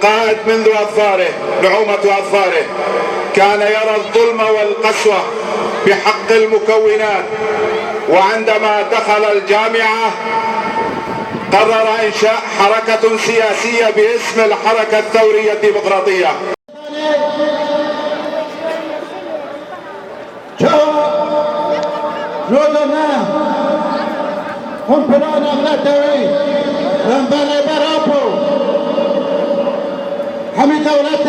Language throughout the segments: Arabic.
القائد منذ أظفاره نعومة أظفاره كان يرى الظلم والقسوة بحق المكونات، وعندما دخل الجامعة قرر إنشاء حركة سياسية باسم الحركة الثورية الديمقراطية. همی دولت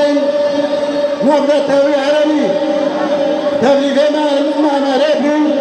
نبض تاوی عربی تبلیغ معمره بود